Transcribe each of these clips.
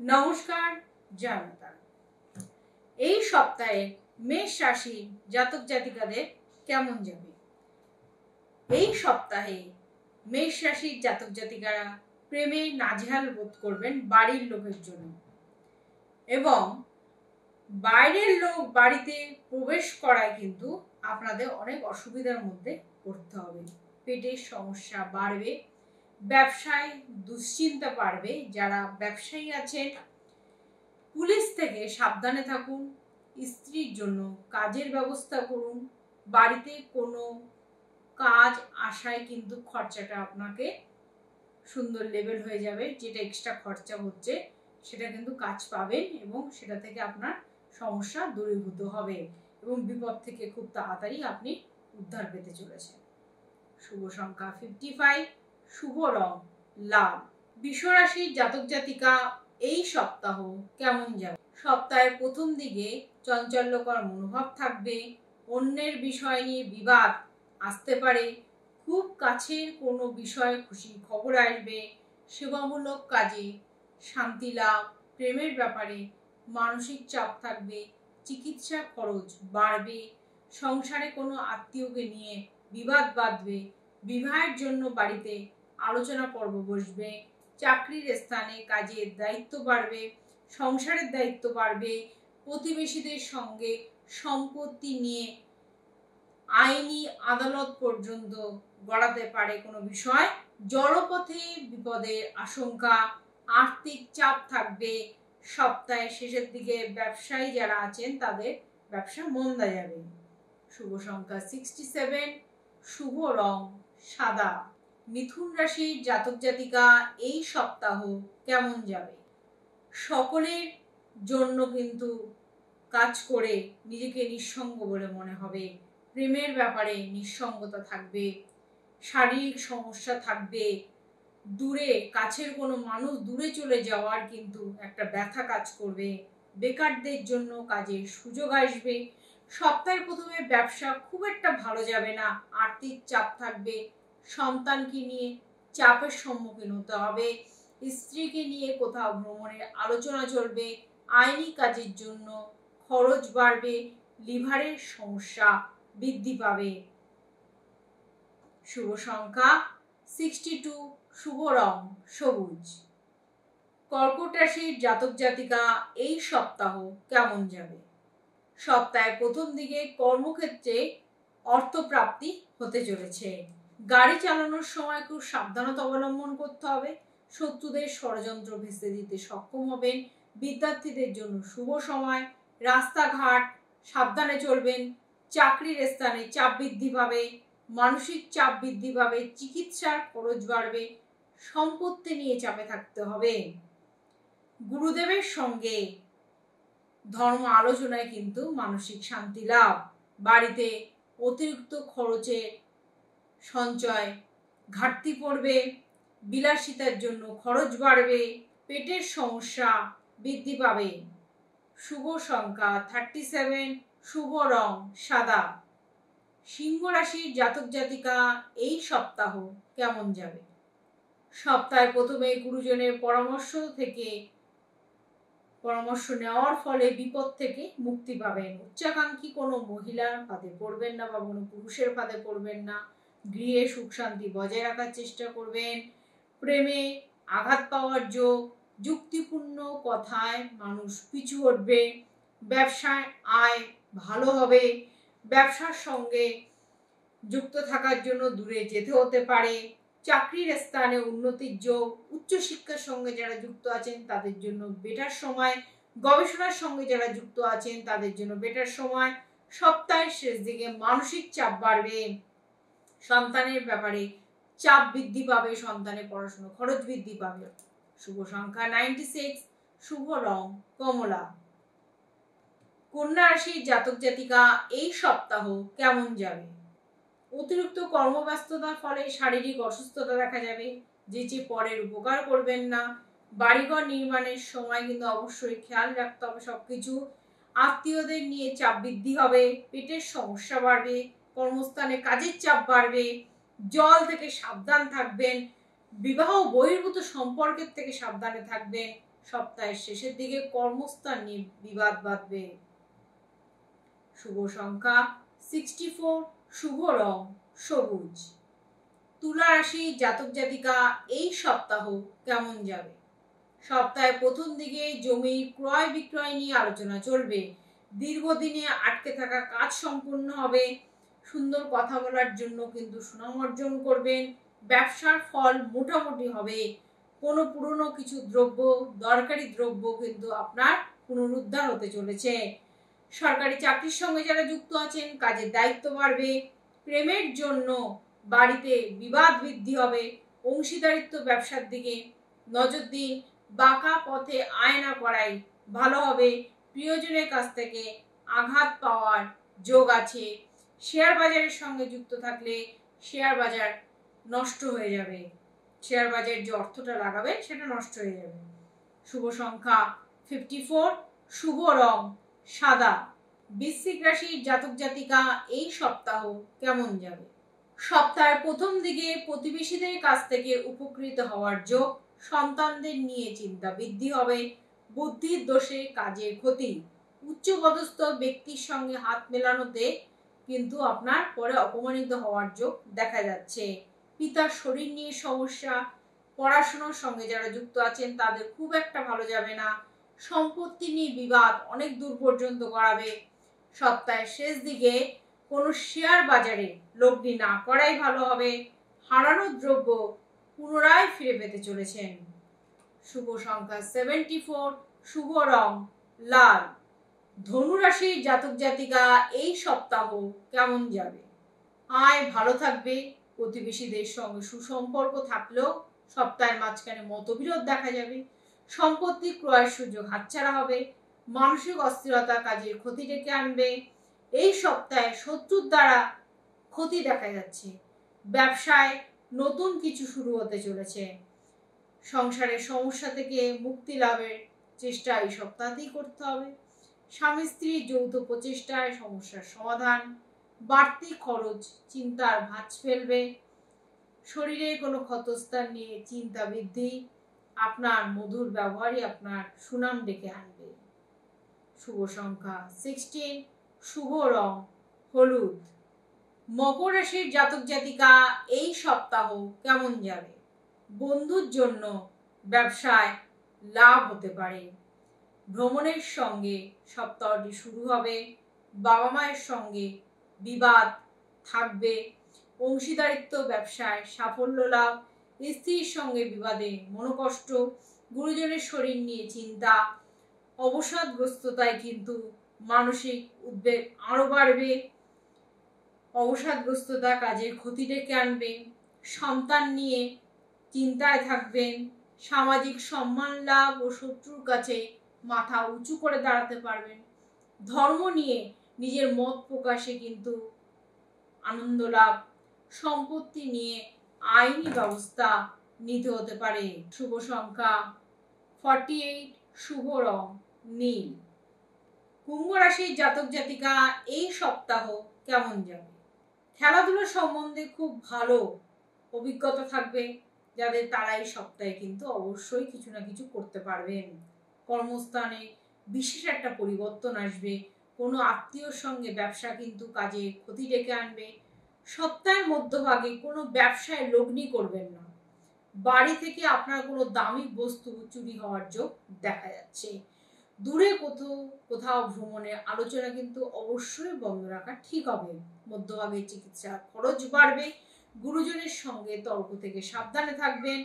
নমস্কার, জয় মাতা। এই সপ্তাহে মেষ রাশি জাতক জাতিকাদের কেমন যাবে? এই সপ্তাহে মেষ রাশির জাতক জাতিকারা প্রেমে নাজেহাল বোধ করবেন বাড়ির লোকের জন্য, এবং বাইরের লোক বাড়িতে প্রবেশ করায় কিন্তু আপনাদের অনেক অসুবিধার মধ্যে পড়তে হবে। পেটের সমস্যা বাড়বে, ব্যবসায় দুশ্চিন্তা বাড়বে। যারা ব্যবসায়ী আছেন, পুলিশ থেকে সাবধানে থাকুন। স্ত্রীর জন্য কাজের ব্যবস্থা করুন। বাড়িতে কোনো কাজ আসায় কিন্তু খরচাটা আপনাকে সুন্দর লেভেল হয়ে যাবে। যেটা এক্সট্রা খরচা হচ্ছে সেটা কিন্তু কাজ পাবেন, এবং সেটা থেকে আপনার সমস্যা দূরীভূত হবে, এবং বিপদ থেকে খুব তাড়াতাড়ি আপনি উদ্ধার পেতে চলেছেন। শুভ সংখ্যা 55, শুভ রং লাল। বৃষ রাশির জাতক জাতিকা এই সপ্তাহ কেমন যাবে? সপ্তাহের প্রথম দিকে চাঞ্চল্যকর মনোভাব থাকবে। অন্যের বিষয় নিয়ে বিবাদ আসতে পারে। খুব কাছের কোনো বিষয়ে খুশি খবর আসবে। সেবামূলক কাজে শান্তি লাভ। প্রেমের ব্যাপারে মানসিক চাপ থাকবে। চিকিৎসা খরচ বাড়বে। সংসারে কোনো আত্মীয়কে নিয়ে বিবাদ বাঁধবে। বিবাহের জন্য বাড়িতে আলোচনা পর্ব বসবে। চাকরির স্থানে কাজের দায়িত্ব বাড়বে। সংসারের দায়িত্ব বাড়বে। প্রতিবেশীদের সঙ্গে সম্পত্তি নিয়ে আইনি আদালত পর্যন্ত গড়াতে পারে কোনো বিষয়। জলপথে বিপদের আশঙ্কা। আর্থিক চাপ থাকবে। সপ্তাহের শেষের দিকে ব্যবসায়ী যারা আছেন তাদের ব্যবসা মন্দা যাবে। শুভ সংখ্যা 67, শুভ রং সাদা। মিথুন রাশির জাতক জাতিকা এই সপ্তাহ কেমন যাবে? সকলের জন্য কিন্তু কাজ করে নিজেকে নিঃসঙ্গ বলে মনে হবে। প্রেমের ব্যাপারে নিঃসঙ্গতা থাকবে। শারীরিক সমস্যা থাকবে। দূরে কাছের কোনো মানুষ দূরে চলে যাওয়ার কিন্তু একটা ব্যথা কাজ করবে। বেকারদের জন্য কাজের সুযোগ আসবে। সপ্তাহের প্রথমে ব্যবসা খুব একটা ভালো যাবে না। আর্থিক চাপ থাকবে। সন্তানকে নিয়ে চাপের সম্মুখীন হতে হবে। স্ত্রীকে নিয়ে কোথাও ভ্রমণের আলোচনা চলবে। আইনি কাজের জন্য খরচ বাড়বে। লিভারের সমস্যা বৃদ্ধি পাবে। শুভ সংখ্যা 62, শুভ রং সবুজ। কর্কট রাশির জাতক জাতিকা এই সপ্তাহ কেমন যাবে? সপ্তাহের প্রথম দিকে কর্মক্ষেত্রে অর্থপ্রাপ্তি হতে চলেছে। গাড়ি চালানোর সময় খুব সাবধানতা অবলম্বন করতে হবে। শত্রুদের ষড়যন্ত্র ভেস্তে দিতে সক্ষম হবেন। বিদ্যার্থীদের জন্য শুভ সময়। রাস্তাঘাট সাবধানে চলবেন। চাকরির স্থানে চাপ বৃদ্ধি পাবে। মানসিক চাপ বৃদ্ধি পাবে। চিকিৎসার খরচ বাড়বে। সম্পত্তি নিয়ে চাপে থাকতে হবে। গুরুদেবের সঙ্গে ধর্ম আলোচনায় কিন্তু মানসিক শান্তি লাভ। বাড়িতে অতিরিক্ত খরচের সঞ্চয় ঘাটতি পড়বে। বিলাসিতার জন্য খরচ বাড়বে। পেটের সমস্যা বৃদ্ধি পাবে। শুভ সংখ্যা 37, শুভ রং সাদা। সিংহ রাশির জাতক জাতিকা এই সপ্তাহ কেমন যাবে? সপ্তাহে প্রথমে গুরুজনের পরামর্শ নেওয়ার ফলে বিপদ থেকে মুক্তি পাবেন। উচ্চাকাঙ্ক্ষী কোনো মহিলার ফাঁদে পড়বেন না, বা কোনো পুরুষের ফাঁদে পড়বেন না। গৃহে সুখ শান্তি বজায় রাখার চেষ্টা করবেন। প্রেমে আঘাত পাওয়ার যোগ। যুক্তিপূর্ণ কথায় মানুষ পিছু হটবে। ব্যবসায় আয় ভালো হবে। ব্যবসার সঙ্গে যুক্ত থাকার জন্য দূরে যেতে হতে পারে। চাকরির স্থানে উন্নতির যোগ। উচ্চশিক্ষার সঙ্গে যারা যুক্ত আছেন তাদের জন্য বেটার সময়। গবেষণার সঙ্গে যারা যুক্ত আছেন তাদের জন্য বেটার সময়। সপ্তাহের শেষ দিকে মানসিক চাপ বাড়বে। সন্তানের ব্যাপারে চাপ বৃদ্ধি পাবে। সন্তানের পড়াশোনা খরচ বৃদ্ধি পাবে। শুভ সংখ্যা 96, শুভ রং কমলা। কন্যা রাশির জাতক জাতিকা এই সপ্তাহ কেমন যাবে? অতিরিক্ত কর্মব্যস্ততার ফলে শারীরিক অসুস্থতা দেখা যাবে। যে পরের উপকার করবেন না। বাড়িঘর নির্মাণের সময় কিন্তু অবশ্যই খেয়াল রাখতে হবে সবকিছু। আত্মীয়দের নিয়ে চাপ বৃদ্ধি হবে। পেটের সমস্যা বাড়বে। কর্মস্থানে কাজের চাপ বাড়বে। জল থেকে সাবধান থাকবেন। বিবাহ বহির্ভূত সম্পর্কের থেকে সাবধানে থাকবেন। সপ্তাহের শেষের দিকে কর্মস্থান নিয়ে বিবাদ বাঁধবে। শুভ সংখ্যা 64, শুভ রং সবুজ। তুলা রাশি জাতক জাতিকা এই সপ্তাহ কেমন যাবে? সপ্তাহের প্রথম দিকে জমি ক্রয় বিক্রয় নিয়ে আলোচনা চলবে। দীর্ঘদিনে আটকে থাকা কাজ সম্পূর্ণ হবে। সুন্দর কথা বলার জন্য কিন্তু সুনাম অর্জন করবেন। ব্যবসার ফল মোটামুটি হবে। কোনো পুরনো কিছু দ্রব্য, দরকারি দ্রব্য কিন্তু আপনার পুনরুদ্ধার হতে চলেছে। সরকারি চাকরির সঙ্গে যারা যুক্ত আছেন কাজের দায়িত্ব বাড়বে। প্রেমের জন্য বাড়িতে বিবাদ বৃদ্ধি হবে। অংশীদারিত্ব ব্যবসার দিকে নজর দিন। বাঁকা পথে আয়না করাই ভালো হবে। প্রিয়জনের কাছ থেকে আঘাত পাওয়ার যোগ আছে। শেয়ার বাজারের সঙ্গে যুক্ত থাকলে শেয়ার বাজার নষ্ট হয়ে যাবে। শেয়ার বাজারের যে অর্থটা লাগাবেন সেটা নষ্ট হয়ে যাবে। শুভ সংখ্যা 54, শুভ রং সাদা। বৃশ্চিক রাশির জাতক জাতিকা এই সপ্তাহ কেমন যাবে? সপ্তাহের প্রথম দিকে প্রতিবেশীদের কাছ থেকে উপকৃত হওয়ার যোগ। সন্তানদের নিয়ে চিন্তা বৃদ্ধি হবে। বুদ্ধির দোষে কাজের ক্ষতি। উচ্চপদস্থ ব্যক্তির সঙ্গে হাত মেলানোতে কিন্তু আপনার পরে অপমানিত হওয়ার যোগ দেখা যাচ্ছে। পিতার শরীর নিয়ে সমস্যা। পড়াশোনার সঙ্গে যারা যুক্ত আছেন তাদের খুব একটা ভালো যাবে না। সম্পত্তি নিয়ে বিবাদ অনেক দূর পর্যন্ত গড়াবে। সপ্তাহের শেষ দিকে কোনো শেয়ার বাজারে লগ্নি না করাই ভালো হবে। হারানো দ্রব্য পুনরায় ফিরে পেতে চলেছেন। শুভ সংখ্যা 74, শুভ রং লাল। ধনু রাশির জাতক জাতিকা এই সপ্তাহ কেমন যাবে? আয় ভালো থাকবে। প্রতিবেশীদের সঙ্গে সুসম্পর্ক থাকলেও সপ্তাহের মাঝখানে মতবিরোধ দেখা যাবে। সম্পত্তি ক্রয়ের সুযোগ হাতছাড়া হবে। মানসিক অস্থিরতা কাজের ক্ষতি ডেকে আনবে। এই সপ্তাহে শত্রুর দ্বারা ক্ষতি দেখা যাচ্ছে। ব্যবসায় নতুন কিছু শুরু হতে চলেছে। সংসারের সমস্যা থেকে মুক্তি লাভের চেষ্টা এই সপ্তাহতেই করতে হবে। স্বামী স্ত্রীর যৌথ প্রচেষ্টায় সমস্যার সমাধান। বাড়তি খরচ চিন্তার ভাঁজ ফেলবে। শরীরে কোনো ক্ষতস্থান নিয়ে চিন্তা বৃদ্ধি। আপনার মধুর ব্যবহারই আপনার সুনাম ডেকে আনবে। শুভ সংখ্যা 16, শুভ রং হলুদ। মকর রাশির জাতক জাতিকা এই সপ্তাহ কেমন যাবে? বন্ধুর জন্য ব্যবসায় লাভ হতে পারে। ভ্রমণের সঙ্গে সপ্তাহটি শুরু হবে। বাবা মায়ের সঙ্গে বিবাদ থাকবে। অংশীদারিত্ব ব্যবসায় সাফল্য লাভ। স্ত্রীর সঙ্গে বিবাদে মনোকষ্ট। গুরুজনের শরীর নিয়ে চিন্তা। অবসাদগ্রস্ততায় কিন্তু মানসিক উদ্বেগ আরো বাড়বে। অবসাদগ্রস্ততা কাজের ক্ষতি ডেকে আনবে। সন্তান নিয়ে চিন্তায় থাকবেন। সামাজিক সম্মান লাভ ও শত্রুর কাছে মাথা উঁচু করে দাঁড়াতে পারবেন। ধর্ম নিয়ে নিজের মত প্রকাশে কিন্তু আনন্দ লাভ। সম্পত্তি নিয়ে আইনি ব্যবস্থা নিতে হতে পারে। শুভ সংখ্যা 48, শুভ রং নীল। কুম্ভ রাশির জাতক জাতিকা এই সপ্তাহ কেমন যাবে? খেলাধুলা সম্বন্ধে খুব ভালো অভিজ্ঞতা থাকবে যাদের, তারা এই সপ্তাহে কিন্তু অবশ্যই কিছু না কিছু করতে পারবেন। কর্মস্থানে বিশেষ একটা পরিবর্তন আসবে। কোনো আত্মীয়র সঙ্গে ব্যবসা কিন্তু কাজে ক্ষতি ডেকে আনবে। সপ্তাহের মধ্যভাগে কোনো ব্যবসায় লগ্নি করবেন না। বাড়ি থেকে আপনার কোনো দামি বস্তু চুরি হওয়ার যোগ দেখা যাচ্ছে। দূরে কোথাও ভ্রমণের আলোচনা কিন্তু অবশ্যই বন্ধ রাখা ঠিক হবে। মধ্যভাগে চিকিৎসা খরচ বাড়বে। গুরুজনের সঙ্গে তর্ক থেকে সাবধানে থাকবেন।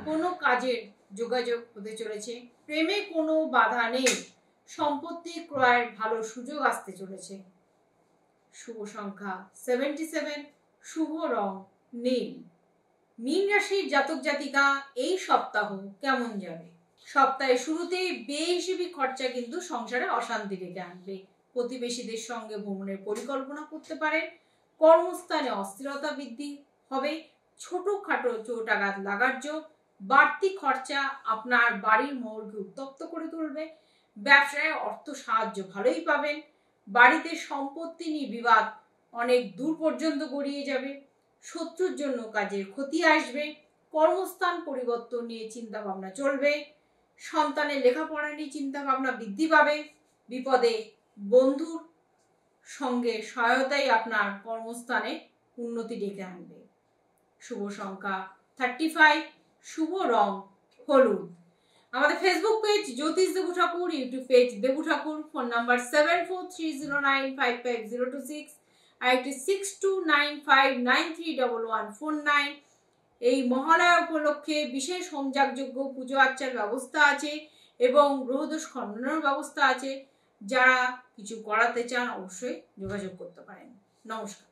কোনো কাজের যোগাযোগ হতে চলেছে। প্রেমে কোনো বাধা নেই। সম্পত্তি ক্রয়ের ভালো সুযোগ আসতে চলেছে। শুভ সংখ্যা 77, শুভ রং নীল। মীন রাশির জাতক জাতিকা এই সপ্তাহ কেমন যাবে? সপ্তাহের শুরুতেই বেহিসেবি খরচা কিন্তু সংসারে অশান্তি ডেকে আনবে। প্রতিবেশীদের সঙ্গে ভ্রমণের পরিকল্পনা করতে পারেন। কর্মস্থানে অস্থিরতা বৃদ্ধি হবে। ছোটখাটো চোটাঘাত লাগার যোগ। বাড়তি খরচা আপনার বাড়ির মহলকে উত্তপ্ত করে তুলবে। ব্যবসায় অর্থ সাহায্য ভালোই পাবেন। বাড়িতে সম্পত্তি নিয়ে বিবাদ অনেক দূর পর্যন্ত গড়িয়ে যাবে। শত্রুর জন্য কাজের ক্ষতি আসবে। কর্মস্থান পরিবর্তন নিয়ে চিন্তা ভাবনা চলবে। সন্তানের লেখাপড়া নিয়ে চিন্তা ভাবনা বৃদ্ধি পাবে। বিপদে বন্ধুর সঙ্গে সহায়তাই আপনার কর্মস্থানে উন্নতি ডেকে আনবে। শুভ সংখ্যা 35, শুভ রং হলুদ। আমাদের ফেসবুক পেজ জ্যোতিষ দেবু ঠাকুর, ইউটিউব পেজ দেবু ঠাকুর, ফোন নাম্বার 7430955026, আর একটি 6295931149। এই মহালয়া উপলক্ষে বিশেষ হোমযাগযজ্ঞ পুজো আর্চার ব্যবস্থা আছে এবং গ্রহদোষ খণ্ডনের ব্যবস্থা আছে। যারা কিছু করাতে চান অবশ্যই যোগাযোগ করতে পারেন। নমস্কার।